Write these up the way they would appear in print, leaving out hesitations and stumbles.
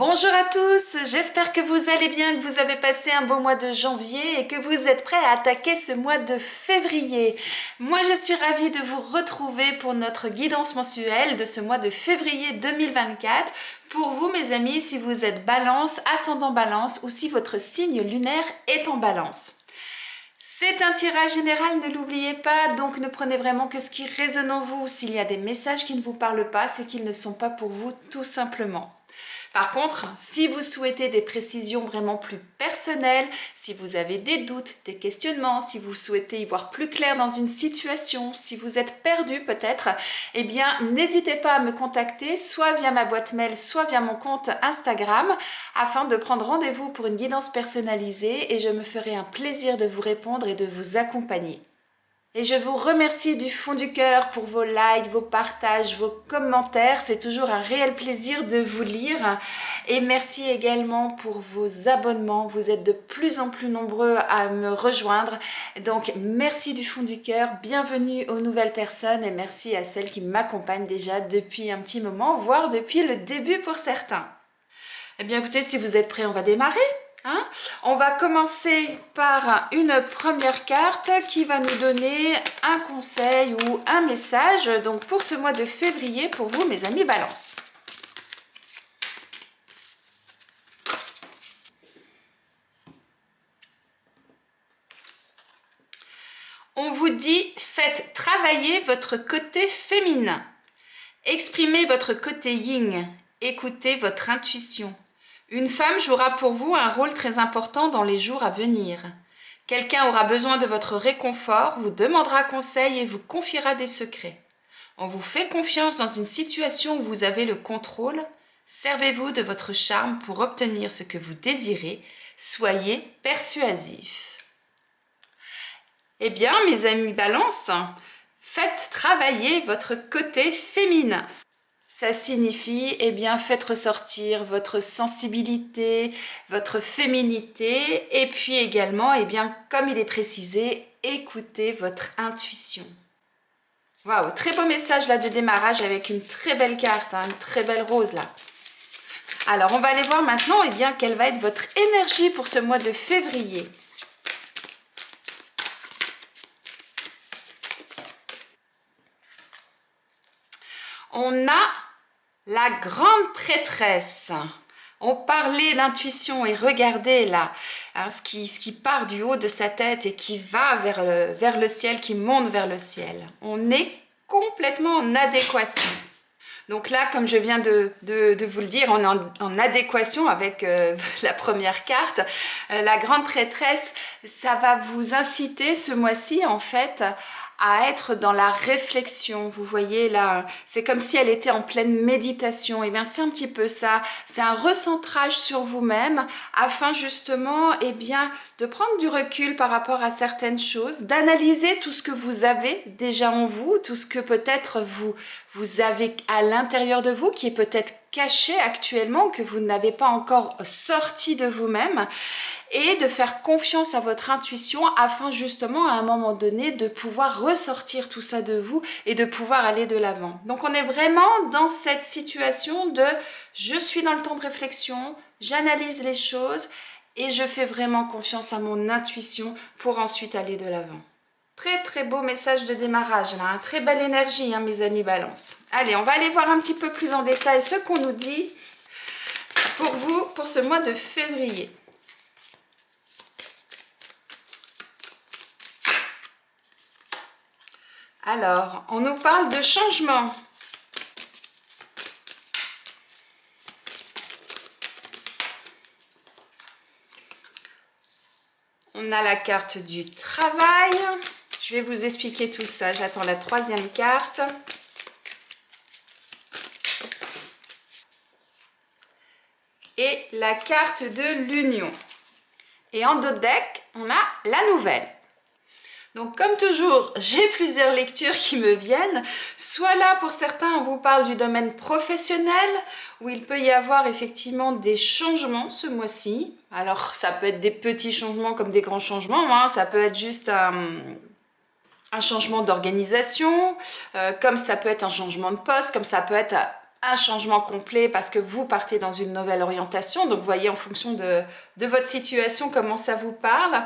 Bonjour à tous, j'espère que vous allez bien, que vous avez passé un beau mois de janvier et que vous êtes prêts à attaquer ce mois de février. Moi je suis ravie de vous retrouver pour notre guidance mensuelle de ce mois de février 2024. Pour vous mes amis, si vous êtes Balance, ascendant Balance ou si votre signe lunaire est en Balance. C'est un tirage général, ne l'oubliez pas, donc ne prenez vraiment que ce qui résonne en vous. S'il y a des messages qui ne vous parlent pas, c'est qu'ils ne sont pas pour vous tout simplement. Par contre, si vous souhaitez des précisions vraiment plus personnelles, si vous avez des doutes, des questionnements, si vous souhaitez y voir plus clair dans une situation, si vous êtes perdu peut-être, eh bien n'hésitez pas à me contacter soit via ma boîte mail, soit via mon compte Instagram afin de prendre rendez-vous pour une guidance personnalisée et je me ferai un plaisir de vous répondre et de vous accompagner. Et je vous remercie du fond du cœur pour vos likes, vos partages, vos commentaires. C'est toujours un réel plaisir de vous lire. Et merci également pour vos abonnements. Vous êtes de plus en plus nombreux à me rejoindre. Donc merci du fond du cœur. Bienvenue aux nouvelles personnes et merci à celles qui m'accompagnent déjà depuis un petit moment, voire depuis le début pour certains. Eh bien écoutez, si vous êtes prêts, on va démarrer. On va commencer par une première carte qui va nous donner un conseil ou un message donc pour ce mois de février pour vous mes amis Balance. On vous dit faites travailler votre côté féminin. Exprimez votre côté yin. Écoutez votre intuition. Une femme jouera pour vous un rôle très important dans les jours à venir. Quelqu'un aura besoin de votre réconfort, vous demandera conseil et vous confiera des secrets. On vous fait confiance dans une situation où vous avez le contrôle. Servez-vous de votre charme pour obtenir ce que vous désirez. Soyez persuasif. Eh bien, mes amis Balance, faites travailler votre côté féminin. Ça signifie, eh bien, faites ressortir votre sensibilité, votre féminité et puis également, eh bien, comme il est précisé, écoutez votre intuition. Waouh, très beau message là de démarrage avec une très belle carte, une très belle rose là. Alors, on va aller voir maintenant, eh bien, quelle va être votre énergie pour ce mois de février. On a la grande prêtresse. On parlait d'intuition et regardez là, ce qui part du haut de sa tête et qui va vers le ciel, qui monte vers le ciel. On est complètement en adéquation. Donc là, comme je viens de vous le dire, on est en adéquation avec la première carte. La grande prêtresse, ça va vous inciter ce mois-ci en fait à être dans la réflexion. Vous voyez là, c'est comme si elle était en pleine méditation. Et bien c'est un petit peu ça, c'est un recentrage sur vous-même afin justement bien de prendre du recul par rapport à certaines choses, d'analyser tout ce que vous avez déjà en vous, tout ce que peut-être vous avez à l'intérieur de vous qui est peut-être caché actuellement, que vous n'avez pas encore sorti de vous-même, et de faire confiance à votre intuition afin justement à un moment donné de pouvoir ressortir tout ça de vous et de pouvoir aller de l'avant. Donc on est vraiment dans cette situation de je suis dans le temps de réflexion, j'analyse les choses et je fais vraiment confiance à mon intuition pour ensuite aller de l'avant. Très très beau message de démarrage là, très belle énergie mes amis Balance. Allez, on va aller voir un petit peu plus en détail ce qu'on nous dit pour vous pour ce mois de février. Alors, on nous parle de changement. On a la carte du travail. Je vais vous expliquer tout ça. J'attends la troisième carte. Et la carte de l'union. Et en dos de deck, on a la nouvelle. Donc comme toujours, j'ai plusieurs lectures qui me viennent. Soit là, pour certains, on vous parle du domaine professionnel, où il peut y avoir effectivement des changements ce mois-ci. Alors ça peut être des petits changements comme des grands changements, ça peut être juste un changement d'organisation, comme ça peut être un changement de poste, comme ça peut être un changement complet parce que vous partez dans une nouvelle orientation. Donc, vous voyez en fonction de votre situation comment ça vous parle.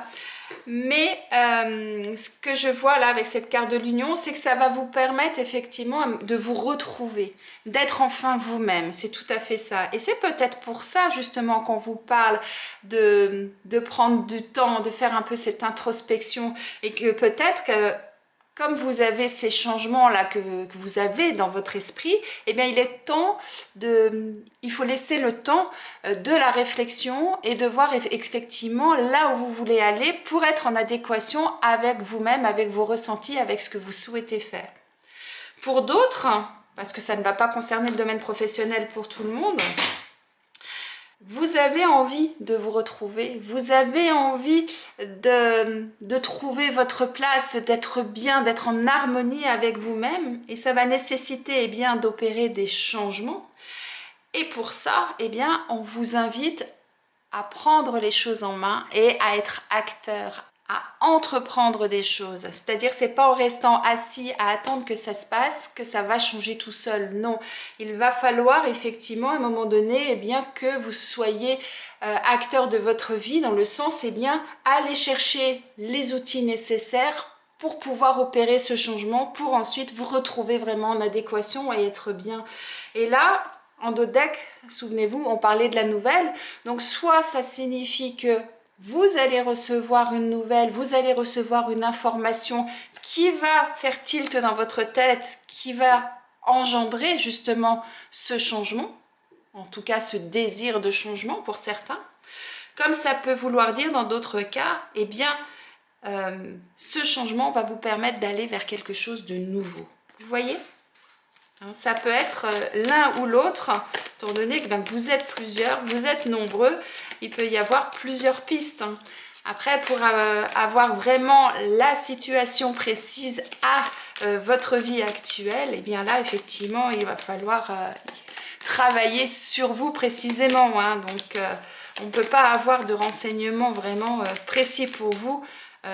Mais ce que je vois là avec cette carte de l'union, c'est que ça va vous permettre effectivement de vous retrouver, d'être enfin vous-même. C'est tout à fait ça. Et c'est peut-être pour ça justement qu'on vous parle de prendre du temps, de faire un peu cette introspection et que peut-être que comme vous avez ces changements-là que vous avez dans votre esprit, eh bien, il faut laisser le temps de la réflexion et de voir effectivement là où vous voulez aller pour être en adéquation avec vous-même, avec vos ressentis, avec ce que vous souhaitez faire. Pour d'autres, parce que ça ne va pas concerner le domaine professionnel pour tout le monde, vous avez envie de vous retrouver, vous avez envie de trouver votre place, d'être bien, d'être en harmonie avec vous-même et ça va nécessiter eh bien, d'opérer des changements. Et pour ça, eh bien, on vous invite à prendre les choses en main et à être acteur, à entreprendre des choses. C'est-à-dire, c'est pas en restant assis à attendre que ça se passe que ça va changer tout seul. Non, il va falloir effectivement à un moment donné, eh bien, que vous soyez acteur de votre vie dans le sens, eh bien, aller chercher les outils nécessaires pour pouvoir opérer ce changement, pour ensuite vous retrouver vraiment en adéquation et être bien. Et là, en dodeck, souvenez-vous, on parlait de la nouvelle. Donc, soit ça signifie que vous allez recevoir une nouvelle, vous allez recevoir une information qui va faire tilt dans votre tête, qui va engendrer justement ce changement, en tout cas ce désir de changement pour certains. Comme ça peut vouloir dire dans d'autres cas, eh bien, ce changement va vous permettre d'aller vers quelque chose de nouveau. Vous voyez ? Ça peut être l'un ou l'autre, étant donné que vous êtes plusieurs, vous êtes nombreux, il peut y avoir plusieurs pistes. Après, pour avoir vraiment la situation précise à votre vie actuelle, et bien là, effectivement, il va falloir travailler sur vous précisément. Donc, on ne peut pas avoir de renseignements vraiment précis pour vous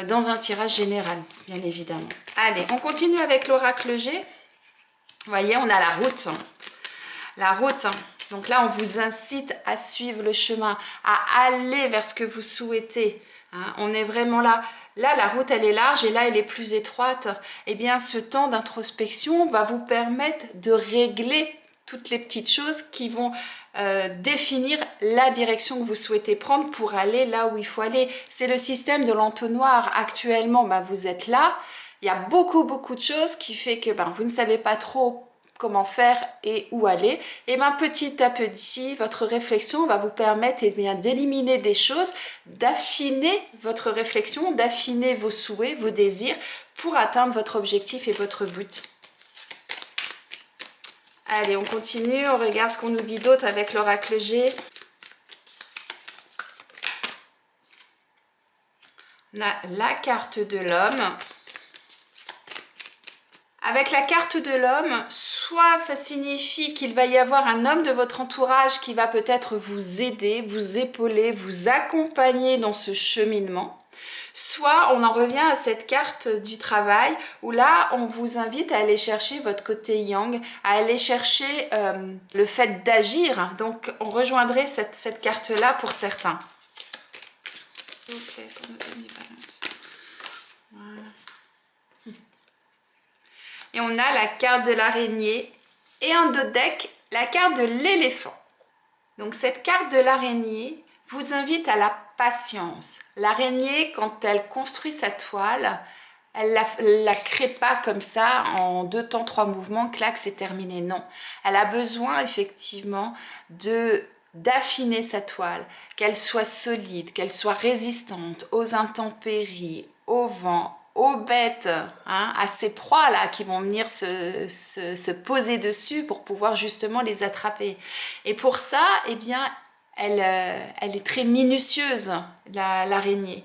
dans un tirage général, bien évidemment. Allez, on continue avec l'oracle G. Vous voyez, on a la route. La route. Donc là, on vous incite à suivre le chemin, à aller vers ce que vous souhaitez. On est vraiment là. Là, la route, elle est large et là, elle est plus étroite. Eh bien, ce temps d'introspection va vous permettre de régler toutes les petites choses qui vont définir la direction que vous souhaitez prendre pour aller là où il faut aller. C'est le système de l'entonnoir. Actuellement, vous êtes là. Il y a beaucoup de choses qui fait que vous ne savez pas trop comment faire et où aller. Et petit à petit, votre réflexion va vous permettre d'éliminer des choses, d'affiner votre réflexion, d'affiner vos souhaits, vos désirs pour atteindre votre objectif et votre but. Allez, on continue, on regarde ce qu'on nous dit d'autre avec l'oracle G. On a la carte de l'homme. Avec la carte de l'homme, soit ça signifie qu'il va y avoir un homme de votre entourage qui va peut-être vous aider, vous épauler, vous accompagner dans ce cheminement. Soit on en revient à cette carte du travail où là on vous invite à aller chercher votre côté yang, à aller chercher le fait d'agir. Donc on rejoindrait cette carte-là pour certains. Ok, pour nos amis Balance. Voilà. Et on a la carte de l'araignée et en dodeck, la carte de l'éléphant. Donc cette carte de l'araignée vous invite à la patience. L'araignée, quand elle construit sa toile, elle la crée pas comme ça en 2 temps, 3 mouvements, clac, c'est terminé. Non, elle a besoin effectivement d'affiner sa toile, qu'elle soit solide, qu'elle soit résistante aux intempéries, au vent, aux bêtes, à ces proies là qui vont venir se poser dessus pour pouvoir justement les attraper. Et pour ça, eh bien, elle est très minutieuse, l'araignée.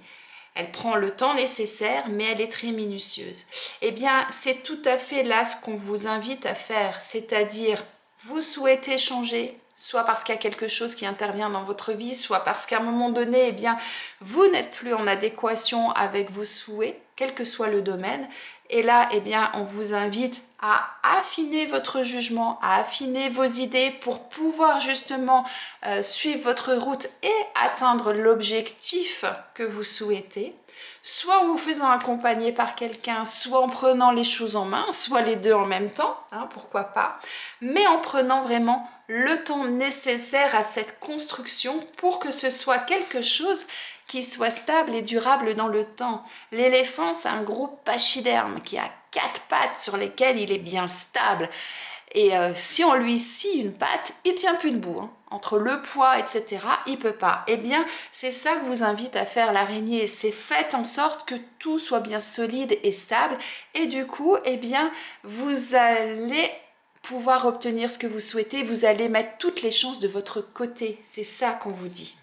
Elle prend le temps nécessaire, mais elle est très minutieuse. Eh bien, c'est tout à fait là ce qu'on vous invite à faire, c'est-à-dire vous souhaitez changer, soit parce qu'il y a quelque chose qui intervient dans votre vie, soit parce qu'à un moment donné, eh bien, vous n'êtes plus en adéquation avec vos souhaits, quel que soit le domaine. Et là, eh bien, on vous invite à affiner votre jugement, à affiner vos idées pour pouvoir justement suivre votre route et atteindre l'objectif que vous souhaitez, soit en vous faisant accompagner par quelqu'un, soit en prenant les choses en main, soit les deux en même temps, hein, pourquoi pas, mais en prenant vraiment le temps nécessaire à cette construction pour que ce soit quelque chose qui soit stable et durable dans le temps. L'éléphant, c'est un gros pachyderme qui a 4 pattes sur lesquelles il est bien stable. Et si on lui scie une patte, il tient plus debout. Hein. Entre le poids, etc., il peut pas. Eh bien, c'est ça que vous invite à faire l'araignée. C'est faites en sorte que tout soit bien solide et stable. Et du coup, eh bien, vous allez pouvoir obtenir ce que vous souhaitez. Vous allez mettre toutes les chances de votre côté. C'est ça qu'on vous dit.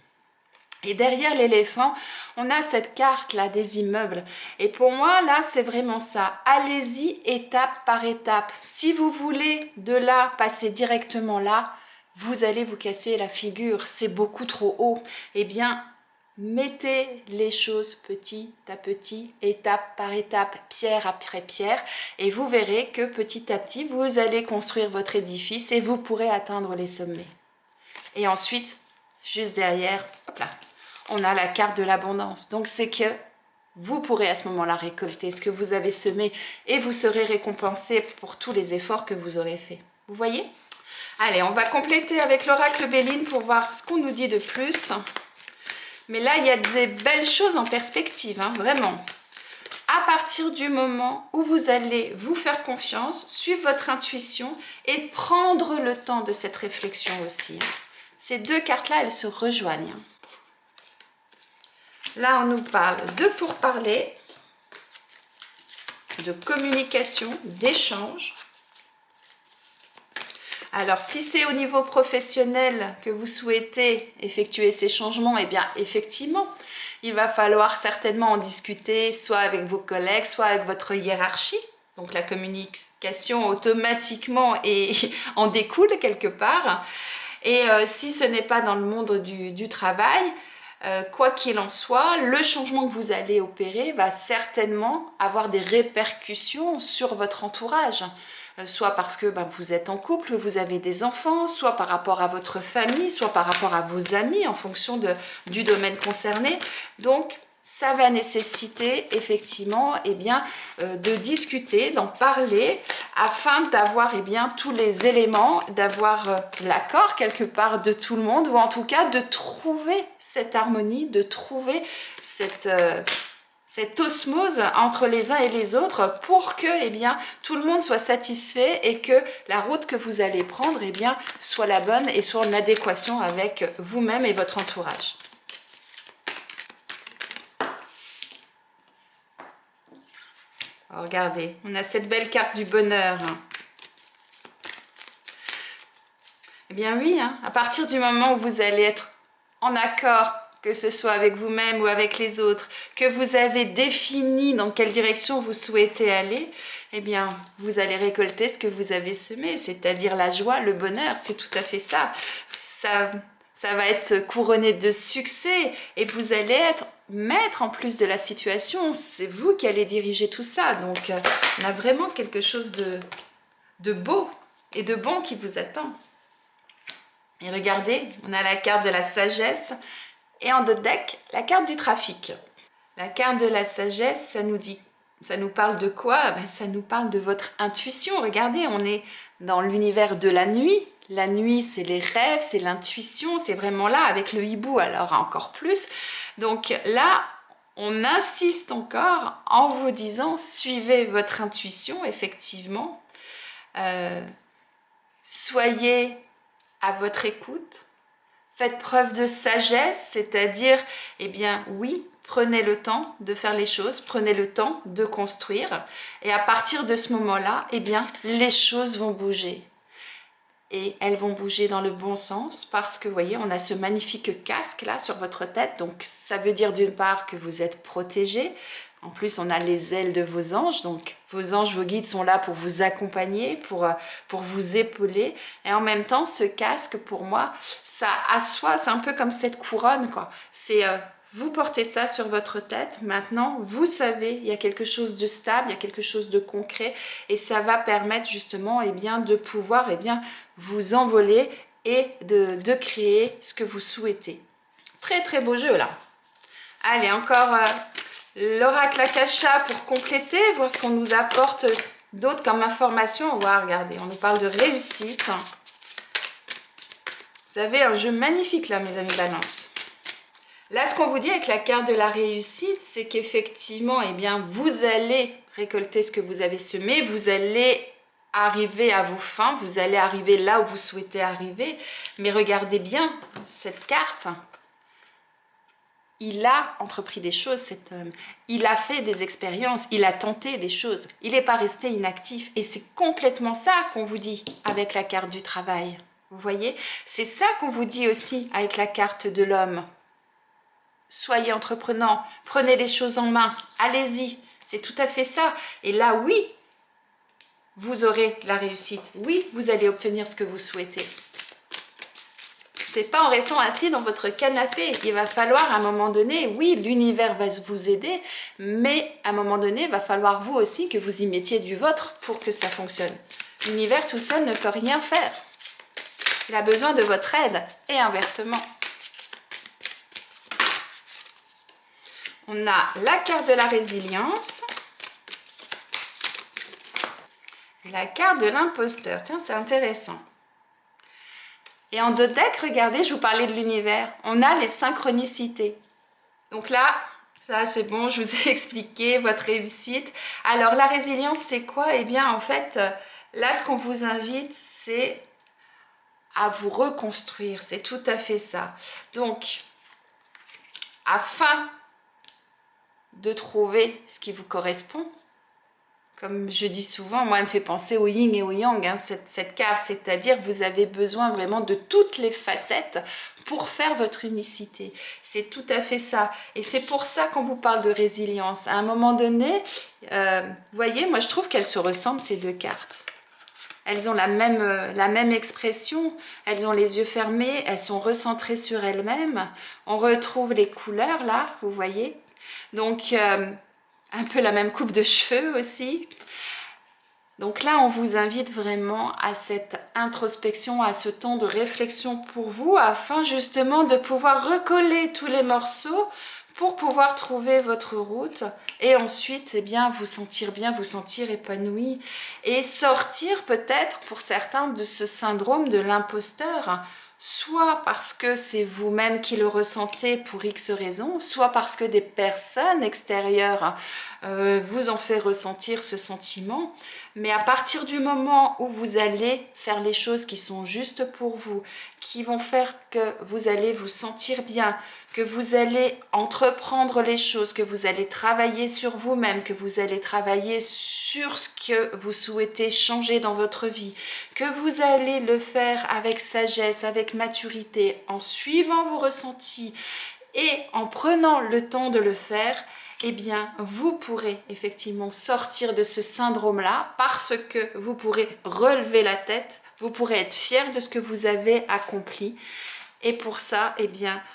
Et derrière l'éléphant, on a cette carte là des immeubles. Et pour moi, là, c'est vraiment ça. Allez-y étape par étape. Si vous voulez de là passer directement là, vous allez vous casser la figure. C'est beaucoup trop haut. Eh bien, mettez les choses petit à petit, étape par étape, pierre après pierre. Et vous verrez que petit à petit, vous allez construire votre édifice et vous pourrez atteindre les sommets. Et ensuite, juste derrière, hop là, on a la carte de l'abondance. Donc c'est que vous pourrez à ce moment-là récolter ce que vous avez semé et vous serez récompensé pour tous les efforts que vous aurez faits. Vous voyez? Allez, on va compléter avec l'oracle Béline pour voir ce qu'on nous dit de plus. Mais là, il y a des belles choses en perspective, hein, vraiment. À partir du moment où vous allez vous faire confiance, suivre votre intuition et prendre le temps de cette réflexion aussi. Ces deux cartes-là, elles se rejoignent. Là, on nous parle de pourparler, de communication, d'échange. Alors, si c'est au niveau professionnel que vous souhaitez effectuer ces changements, eh bien, effectivement, il va falloir certainement en discuter soit avec vos collègues, soit avec votre hiérarchie. Donc, la communication automatiquement en découle quelque part. Et si ce n'est pas dans le monde du travail, quoi qu'il en soit, le changement que vous allez opérer va certainement avoir des répercussions sur votre entourage. Soit parce que vous êtes en couple, vous avez des enfants, soit par rapport à votre famille, soit par rapport à vos amis en fonction du domaine concerné. Donc, ça va nécessiter effectivement de discuter, d'en parler afin d'avoir tous les éléments, d'avoir l'accord quelque part de tout le monde ou en tout cas de trouver cette harmonie, de trouver cette osmose entre les uns et les autres pour que tout le monde soit satisfait et que la route que vous allez prendre soit la bonne et soit en adéquation avec vous-même et votre entourage. Alors, regardez, on a cette belle carte du bonheur. Eh bien oui, à partir du moment où vous allez être en accord, que ce soit avec vous-même ou avec les autres, que vous avez défini dans quelle direction vous souhaitez aller, eh bien, vous allez récolter ce que vous avez semé, c'est-à-dire la joie, le bonheur, c'est tout à fait ça. Ça va être couronné de succès et vous allez être maître en plus de la situation. C'est vous qui allez diriger tout ça. Donc, on a vraiment quelque chose de beau et de bon qui vous attend. Et regardez, on a la carte de la sagesse et en deck, la carte du trafic. La carte de la sagesse, ça nous parle de quoi? Ça nous parle de votre intuition. Regardez, on est dans l'univers de la nuit. La nuit, c'est les rêves, c'est l'intuition, c'est vraiment là avec le hibou, alors encore plus. Donc là, on insiste encore en vous disant, suivez votre intuition, effectivement. Soyez à votre écoute. Faites preuve de sagesse, c'est-à-dire, oui, prenez le temps de faire les choses, prenez le temps de construire. Et à partir de ce moment-là, les choses vont bouger. Et elles vont bouger dans le bon sens parce que, vous voyez, on a ce magnifique casque là sur votre tête. Donc, ça veut dire d'une part que vous êtes protégé. En plus, on a les ailes de vos anges. Donc, vos anges, vos guides sont là pour vous accompagner, pour vous épauler. Et en même temps, ce casque, pour moi, ça assoit, c'est un peu comme cette couronne, quoi. C'est Vous portez ça sur votre tête. Maintenant, vous savez, il y a quelque chose de stable, il y a quelque chose de concret et ça va permettre justement de pouvoir vous envoler et de créer ce que vous souhaitez. Très très beau jeu là. Allez, encore l'oracle Akasha pour compléter, voir ce qu'on nous apporte d'autres comme information. On va regarder, on nous parle de réussite. Vous avez un jeu magnifique là, mes amis Balance. Là, ce qu'on vous dit avec la carte de la réussite, c'est qu'effectivement, vous allez récolter ce que vous avez semé, vous allez arriver à vos fins, vous allez arriver là où vous souhaitez arriver. Mais regardez bien cette carte. Il a entrepris des choses, cet homme. Il a fait des expériences, il a tenté des choses. Il n'est pas resté inactif. Et c'est complètement ça qu'on vous dit avec la carte du travail. Vous voyez? C'est ça qu'on vous dit aussi avec la carte de l'homme. Soyez entreprenant, prenez les choses en main, allez-y, c'est tout à fait ça. Et là, oui, vous aurez la réussite. Oui, vous allez obtenir ce que vous souhaitez. C'est pas en restant assis dans votre canapé. Il va falloir à un moment donné, oui, l'univers va vous aider, mais à un moment donné, il va falloir vous aussi que vous y mettiez du vôtre pour que ça fonctionne. L'univers tout seul ne peut rien faire. Il a besoin de votre aide et inversement. On a la carte de la résilience. Et la carte de l'imposteur. Tiens, c'est intéressant. Et en dos de deck, regardez, je vous parlais de l'univers. On a les synchronicités. Donc là, ça c'est bon, je vous ai expliqué votre réussite. Alors la résilience, c'est quoi? En fait, là, ce qu'on vous invite, c'est à vous reconstruire. C'est tout à fait ça. Donc, afin de trouver ce qui vous correspond. Comme je dis souvent, moi, elle me fait penser au yin et au yang, cette carte, c'est-à-dire vous avez besoin vraiment de toutes les facettes pour faire votre unicité. C'est tout à fait ça. Et c'est pour ça qu'on vous parle de résilience. À un moment donné, vous voyez, moi, je trouve qu'elles se ressemblent, ces deux cartes. Elles ont la même expression, elles ont les yeux fermés, elles sont recentrées sur elles-mêmes. On retrouve les couleurs, là, vous voyez. Donc, un peu la même coupe de cheveux aussi. Donc là, on vous invite vraiment à cette introspection, à ce temps de réflexion pour vous, afin justement de pouvoir recoller tous les morceaux pour pouvoir trouver votre route et ensuite vous sentir bien, vous sentir épanoui et sortir peut-être pour certains de ce syndrome de l'imposteur, soit parce que c'est vous-même qui le ressentez pour X raisons, soit parce que des personnes extérieures vous ont fait ressentir ce sentiment. Mais à partir du moment où vous allez faire les choses qui sont justes pour vous, qui vont faire que vous allez vous sentir bien, que vous allez entreprendre les choses, que vous allez travailler sur vous-même, que vous allez travailler sur ce que vous souhaitez changer dans votre vie, que vous allez le faire avec sagesse, avec maturité, en suivant vos ressentis et en prenant le temps de le faire, vous pourrez effectivement sortir de ce syndrome-là parce que vous pourrez relever la tête, vous pourrez être fier de ce que vous avez accompli. Et pour ça,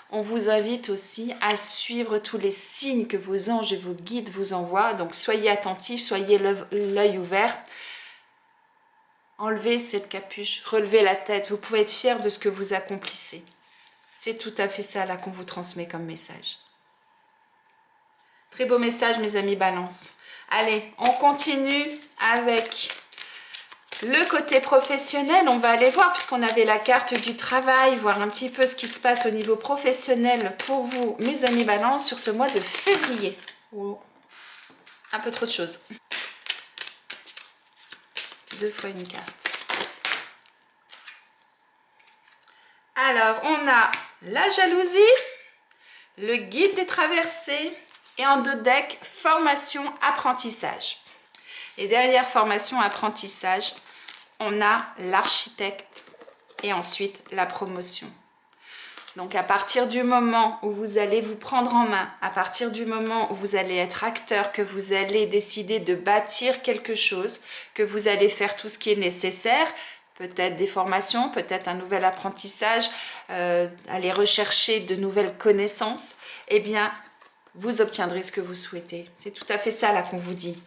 on vous invite aussi à suivre tous les signes que vos anges et vos guides vous envoient. Donc, soyez attentifs, soyez l'œil ouvert. Enlevez cette capuche, relevez la tête. Vous pouvez être fier de ce que vous accomplissez. C'est tout à fait ça là qu'on vous transmet comme message. Très beau message, mes amis Balance. Allez, on continue avec le côté professionnel. On va aller voir, puisqu'on avait la carte du travail, voir un petit peu ce qui se passe au niveau professionnel pour vous, mes amis Balance, sur ce mois de février. Oh, un peu trop de choses. 2 fois une carte. Alors, on a la jalousie, le guide des traversées, et en dos de deck, formation, apprentissage. Et derrière formation, apprentissage, on a l'architecte et ensuite la promotion. Donc à partir du moment où vous allez vous prendre en main, à partir du moment où vous allez être acteur, que vous allez décider de bâtir quelque chose, que vous allez faire tout ce qui est nécessaire peut-être des formations, peut-être un nouvel apprentissage, aller rechercher de nouvelles connaissances, eh bien, vous obtiendrez ce que vous souhaitez. C'est tout à fait ça là qu'on vous dit.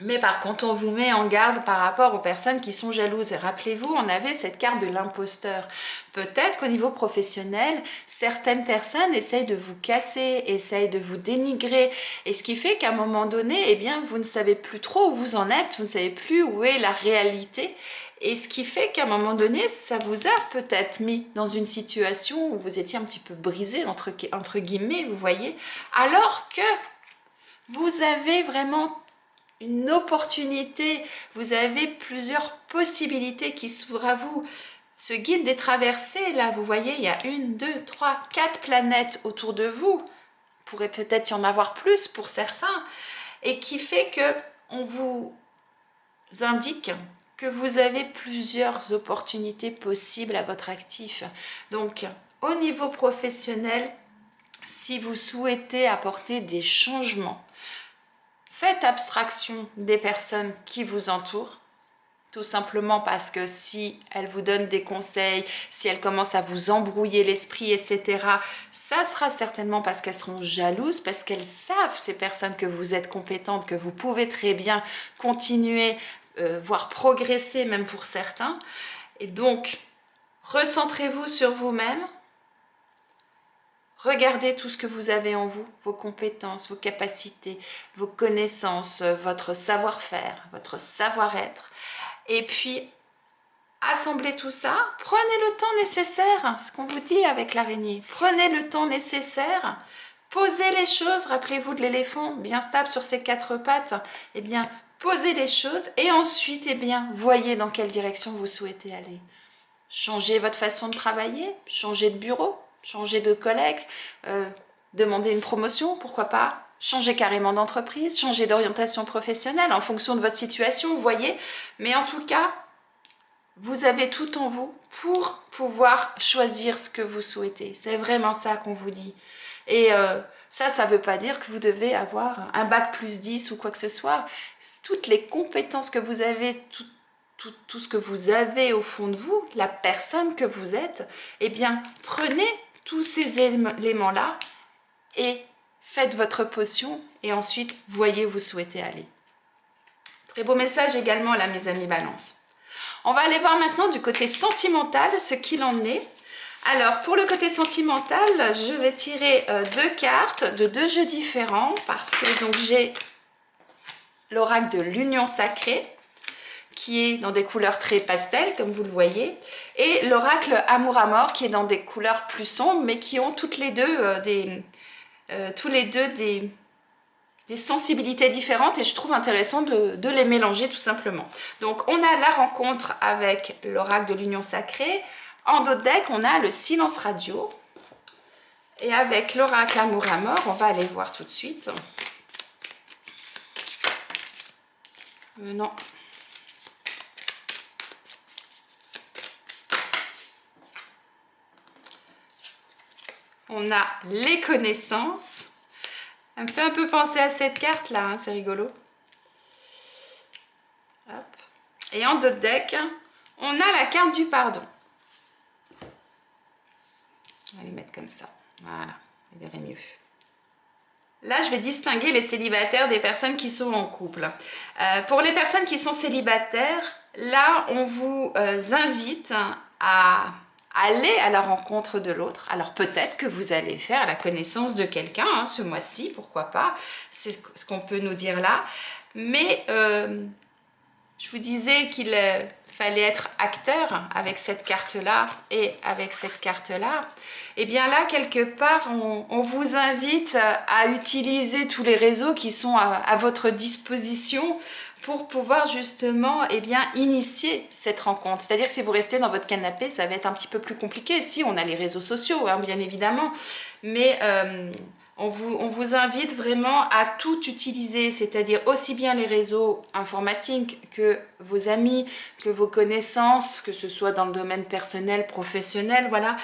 Mais par contre, on vous met en garde par rapport aux personnes qui sont jalouses. Et rappelez-vous, on avait cette carte de l'imposteur. Peut-être qu'au niveau professionnel, certaines personnes essayent de vous casser, essayent de vous dénigrer. Et ce qui fait qu'à un moment donné, eh bien, vous ne savez plus trop où vous en êtes, vous ne savez plus où est la réalité. Et ce qui fait qu'à un moment donné, ça vous a peut-être mis dans une situation où vous étiez un petit peu brisé, entre guillemets, vous voyez. Alors que vous avez vraiment une opportunité, vous avez plusieurs possibilités qui s'ouvrent à vous. Ce guide des traversées, là, vous voyez, il y a 1, 2, 3, 4 planètes autour de vous. Il pourrait peut-être y en avoir plus pour certains. Et qui fait que on vous indique que vous avez plusieurs opportunités possibles à votre actif. Donc, au niveau professionnel, si vous souhaitez apporter des changements, faites abstraction des personnes qui vous entourent, tout simplement parce que si elles vous donnent des conseils, si elles commencent à vous embrouiller l'esprit, etc., ça sera certainement parce qu'elles seront jalouses, parce qu'elles savent, ces personnes, que vous êtes compétente, que vous pouvez très bien continuer, voire progresser même pour certains. Et donc, recentrez-vous sur vous-même. Regardez tout ce que vous avez en vous, vos compétences, vos capacités, vos connaissances, votre savoir-faire, votre savoir-être. Et puis, assemblez tout ça, prenez le temps nécessaire, ce qu'on vous dit avec l'araignée. Prenez le temps nécessaire, posez les choses, rappelez-vous de l'éléphant bien stable sur ses 4 pattes. Eh bien, posez les choses et ensuite, eh bien, voyez dans quelle direction vous souhaitez aller. Changez votre façon de travailler, changez de bureau, changer de collègue, demander une promotion, pourquoi pas, changer carrément d'entreprise, changer d'orientation professionnelle en fonction de votre situation, vous voyez. Mais en tout cas, vous avez tout en vous pour pouvoir choisir ce que vous souhaitez. C'est vraiment ça qu'on vous dit. Et ça ne veut pas dire que vous devez avoir un bac plus 10 ou quoi que ce soit. Toutes les compétences que vous avez, tout ce que vous avez au fond de vous, la personne que vous êtes, eh bien, prenez tous ces éléments-là et faites votre potion et ensuite voyez où vous souhaitez aller. Très beau message également là, mes amis Balance. On va aller voir maintenant du côté sentimental ce qu'il en est. Alors pour le côté sentimental, je vais tirer 2 cartes de 2 jeux différents parce que donc j'ai l'oracle de l'union sacrée qui est dans des couleurs très pastel, comme vous le voyez, et l'oracle Amour à mort, qui est dans des couleurs plus sombres, mais qui ont toutes les deux des sensibilités différentes, et je trouve intéressant de les mélanger tout simplement. Donc, on a la rencontre avec l'oracle de l'union sacrée. En dos de deck, on a le silence radio. Et avec l'oracle Amour à mort, on va aller voir tout de suite. Non. On a les connaissances. Elle me fait un peu penser à cette carte là, hein, c'est rigolo. Hop. Et en dos de deck, on a la carte du pardon. On va les mettre comme ça. Voilà, vous verrez mieux. Là, je vais distinguer les célibataires des personnes qui sont en couple. Pour les personnes qui sont célibataires, là, on vous invite à aller à la rencontre de l'autre. Alors peut-être que vous allez faire la connaissance de quelqu'un hein, ce mois-ci, pourquoi pas. C'est ce qu'on peut nous dire là. Mais je vous disais qu'il fallait être acteur avec cette carte-là et avec cette carte-là. Et bien là, quelque part, on vous invite à utiliser tous les réseaux qui sont à votre disposition pour pouvoir justement initier cette rencontre. C'est-à-dire que si vous restez dans votre canapé, ça va être un petit peu plus compliqué. Si, on a les réseaux sociaux, hein, bien évidemment, mais on vous invite vraiment à tout utiliser, c'est-à-dire aussi bien les réseaux informatiques que vos amis, que vos connaissances, que ce soit dans le domaine personnel, professionnel, voilà.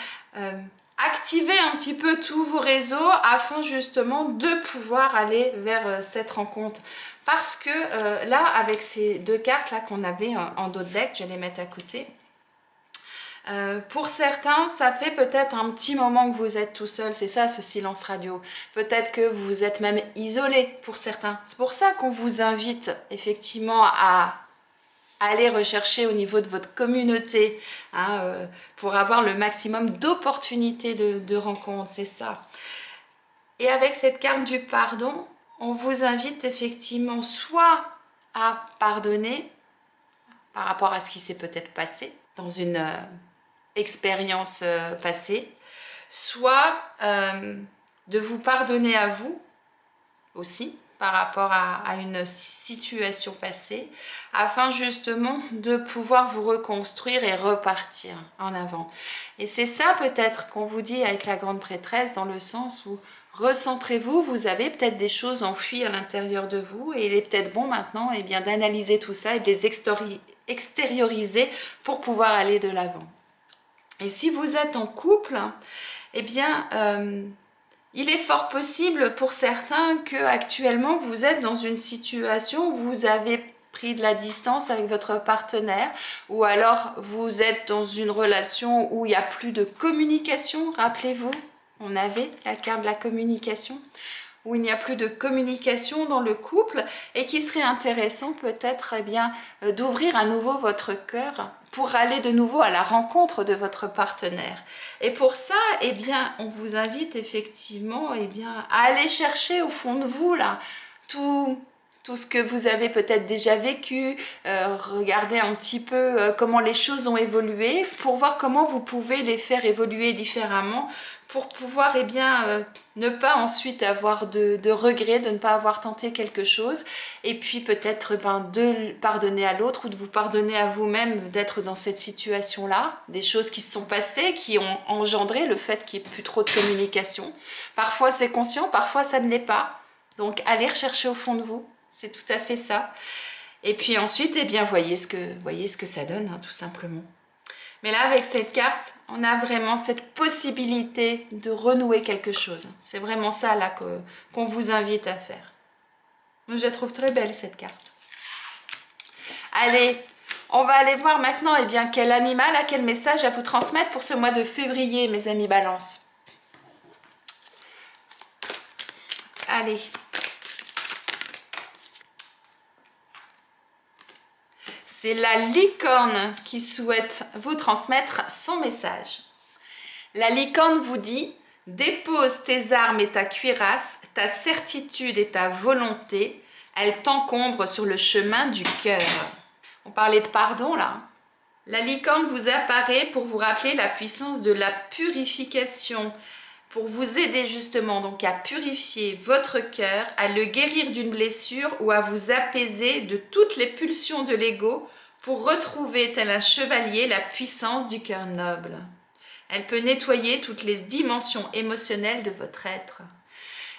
activez un petit peu tous vos réseaux afin justement de pouvoir aller vers cette rencontre. Parce que là, avec ces deux cartes là qu'on avait en dos de deck, je vais les mettre à côté. Pour certains, ça fait peut-être un petit moment que vous êtes tout seul, c'est ça ce silence radio. Peut-être que vous êtes même isolé pour certains. C'est pour ça qu'on vous invite effectivement à aller rechercher au niveau de votre communauté hein, pour avoir le maximum d'opportunités de rencontres, c'est ça. Et avec cette carte du pardon, on vous invite effectivement soit à pardonner par rapport à ce qui s'est peut-être passé dans une expérience passée, soit de vous pardonner à vous aussi par rapport à une situation passée, afin justement de pouvoir vous reconstruire et repartir en avant. Et c'est ça peut-être qu'on vous dit avec la grande prêtresse, dans le sens où recentrez-vous, vous avez peut-être des choses enfouies à l'intérieur de vous, et il est peut-être bon maintenant eh bien, d'analyser tout ça et de les extérioriser pour pouvoir aller de l'avant. Et si vous êtes en couple, eh bien, il est fort possible pour certains que actuellement vous êtes dans une situation où vous avez pris de la distance avec votre partenaire, ou alors vous êtes dans une relation où il n'y a plus de communication. Rappelez-vous, on avait la carte de la communication, où il n'y a plus de communication dans le couple, et qui serait intéressant peut-être eh bien d'ouvrir à nouveau votre cœur pour aller de nouveau à la rencontre de votre partenaire. Et pour ça, eh bien, on vous invite effectivement eh bien, à aller chercher au fond de vous là tout ce que vous avez peut-être déjà vécu, regardez un petit peu comment les choses ont évolué, pour voir comment vous pouvez les faire évoluer différemment, pour pouvoir eh bien, ne pas ensuite avoir de regrets, de ne pas avoir tenté quelque chose, et puis peut-être de pardonner à l'autre ou de vous pardonner à vous-même d'être dans cette situation-là, des choses qui se sont passées, qui ont engendré le fait qu'il n'y ait plus trop de communication. Parfois c'est conscient, parfois ça ne l'est pas, donc allez rechercher au fond de vous. C'est tout à fait ça. Et puis ensuite, eh bien, voyez ce que ça donne, hein, tout simplement. Mais là, avec cette carte, on a vraiment cette possibilité de renouer quelque chose. C'est vraiment ça là qu'on vous invite à faire. Moi, je la trouve très belle, cette carte. Allez, on va aller voir maintenant eh bien, quel animal a quel message à vous transmettre pour ce mois de février, mes amis Balance. Allez. C'est la licorne qui souhaite vous transmettre son message. La licorne vous dit « Dépose tes armes et ta cuirasse, ta certitude et ta volonté, elles t'encombrent sur le chemin du cœur. » On parlait de pardon là. La licorne vous apparaît pour vous rappeler la puissance de la purification, pour vous aider justement donc à purifier votre cœur, à le guérir d'une blessure ou à vous apaiser de toutes les pulsions de l'ego pour retrouver tel un chevalier la puissance du cœur noble. Elle peut nettoyer toutes les dimensions émotionnelles de votre être.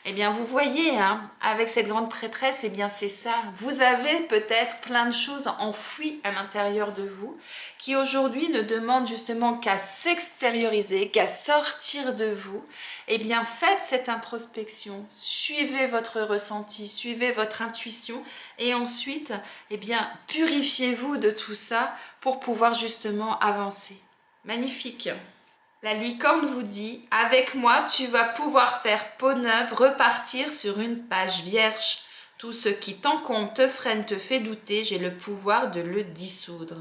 Eh bien, vous voyez, hein, avec cette grande prêtresse, eh bien, c'est ça. Vous avez peut-être plein de choses enfouies à l'intérieur de vous qui aujourd'hui ne demandent justement qu'à s'extérioriser, qu'à sortir de vous. Eh bien, faites cette introspection, suivez votre ressenti, suivez votre intuition et ensuite, eh bien, purifiez-vous de tout ça pour pouvoir justement avancer. Magnifique! La licorne vous dit « Avec moi, tu vas pouvoir faire peau neuve, repartir sur une page vierge. Tout ce qui t'encombre, te freine, te fait douter, j'ai le pouvoir de le dissoudre. »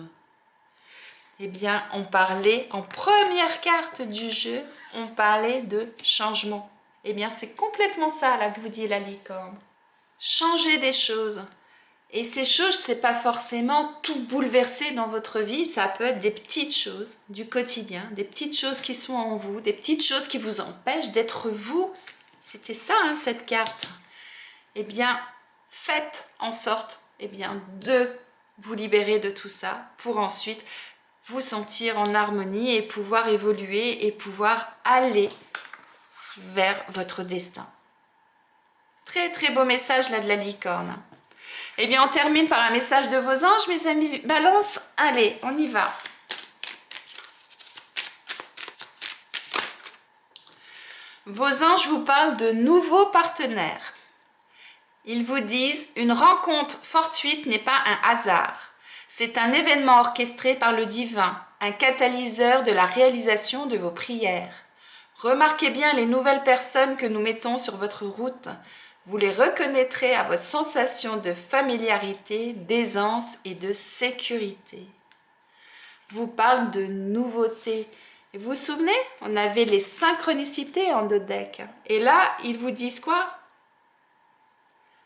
Eh bien, on parlait en première carte du jeu, on parlait de changement. Eh bien, c'est complètement ça là que vous dit la licorne. Changer des choses. Et ces choses, c'est pas forcément tout bouleverser dans votre vie, ça peut être des petites choses du quotidien, des petites choses qui sont en vous, des petites choses qui vous empêchent d'être vous. C'était ça, hein, cette carte. Eh bien, faites en sorte eh bien, de vous libérer de tout ça pour ensuite vous sentir en harmonie et pouvoir évoluer et pouvoir aller vers votre destin. Très très beau message là de la licorne. Eh bien, on termine par un message de vos anges, mes amis Balance. Allez, on y va. Vos anges vous parlent de nouveaux partenaires. Ils vous disent une rencontre fortuite n'est pas un hasard. C'est un événement orchestré par le divin, un catalyseur de la réalisation de vos prières. Remarquez bien les nouvelles personnes que nous mettons sur votre route. Vous les reconnaîtrez à votre sensation de familiarité, d'aisance et de sécurité. Vous parle de nouveautés. Et vous vous souvenez, on avait les synchronicités en dodeck. Et là, ils vous disent quoi?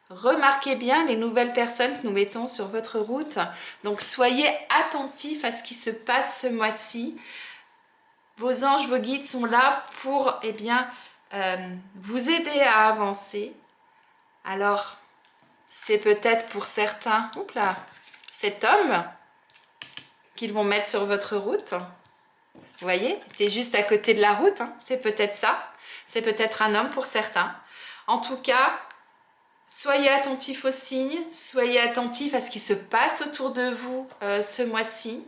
Remarquez bien les nouvelles personnes que nous mettons sur votre route. Donc, soyez attentifs à ce qui se passe ce mois-ci. Vos anges, vos guides sont là pour vous aider à avancer. Alors, c'est peut-être pour certains, cet homme qu'ils vont mettre sur votre route. Vous voyez, tu es juste à côté de la route, hein. C'est peut-être ça. C'est peut-être un homme pour certains. En tout cas, soyez attentifs aux signes, soyez attentifs à ce qui se passe autour de vous ce mois-ci.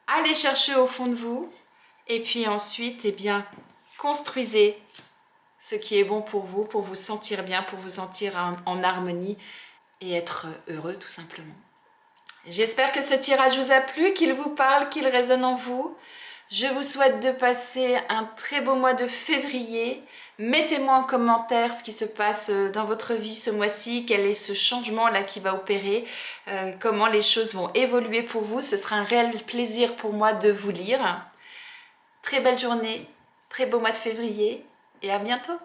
Allez chercher au fond de vous. Et puis ensuite, construisez ce qui est bon pour vous sentir bien, pour vous sentir en harmonie et être heureux tout simplement. J'espère que ce tirage vous a plu, qu'il vous parle, qu'il résonne en vous. Je vous souhaite de passer un très beau mois de février. Mettez-moi en commentaire ce qui se passe dans votre vie ce mois-ci, quel est ce changement-là qui va opérer, comment les choses vont évoluer pour vous. Ce sera un réel plaisir pour moi de vous lire. Très belle journée, très beau mois de février et à bientôt.